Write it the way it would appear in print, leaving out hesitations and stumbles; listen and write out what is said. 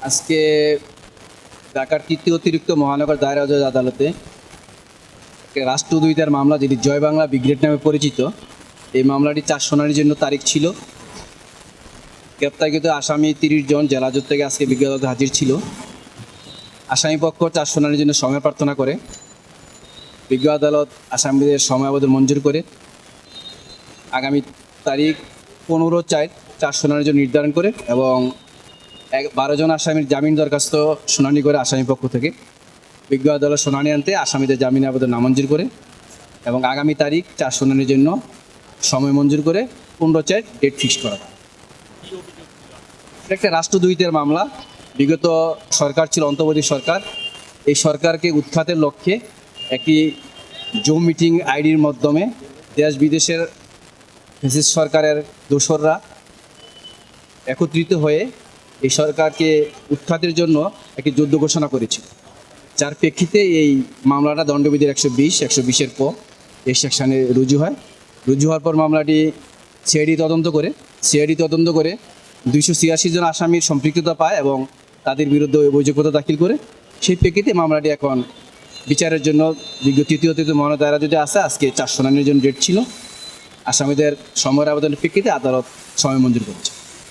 আজকে ঢাকার তৃতীয় অতিরিক্ত মহানগর দায়রা জজ আদালতে রাষ্ট্রদ্রোহিতার মামলা, যেটি জয় বাংলা ব্রিগেড নামে পরিচিত, এই মামলাটি 4 শুনানির জন্য তারিখ ছিল। গ্রেপ্তারকৃত আসামি 30 জন জেলা জজ থেকে আজকে বিজ্ঞ আদালতে হাজির ছিল। আসামি পক্ষ 4 শুনানির জন্য সময় প্রার্থনা করে। বিজ্ঞ আদালত আসামিদের সময় আবেদন মঞ্জুর করে আগামী তারিখ 15/4 4 শুনানির জন্য নির্ধারণ করে এবং 12 জন আসামির জামিন দরখাস্ত শুনানি করে আসামি পক্ষ থেকে। বিজ্ঞ আদালত শুনানি আনতে আসামিদের জামিন আবেদন নামঞ্জুর করে এবং আগামী তারিখ 4 শুনানির জন্য সময় মঞ্জুর করে 15/4 ডেট ফিক্স করা। একটা রাষ্ট্রদ্রোহিতার মামলা। বিগত সরকার ছিল অন্তর্বর্তী সরকার। এই সরকারকে উৎখাতের লক্ষ্যে একটি জুম মিটিং আইডির মাধ্যমে দেশ বিদেশের ফ্যাসিস্ট সরকারের দোসররা একত্রিত হয়ে এই সরকারকে উৎখাতের জন্য একটি যুদ্ধ ঘোষণা করেছিল, যার প্রেক্ষিতে এই মামলাটা দণ্ডবিধির 120-120-এর ক এই সেকশানে রুজু হয়। রুজু হওয়ার পর মামলাটি সিআইডি তদন্ত করে 286 জন আসামির সম্পৃক্ততা পায় এবং তাদের বিরুদ্ধে অভিযোগপত্র দাখিল করে। সেই প্রেক্ষিতে মামলাটি এখন বিচারের জন্য বিজ্ঞ তৃতীয় মহানগর দায়রা জজে আসে। আজকে 4 শুনানির জন্য ডেট ছিল। আসামিদের সময়ের আবেদনের প্রেক্ষিতে আদালত সময় মঞ্জুর করেছে।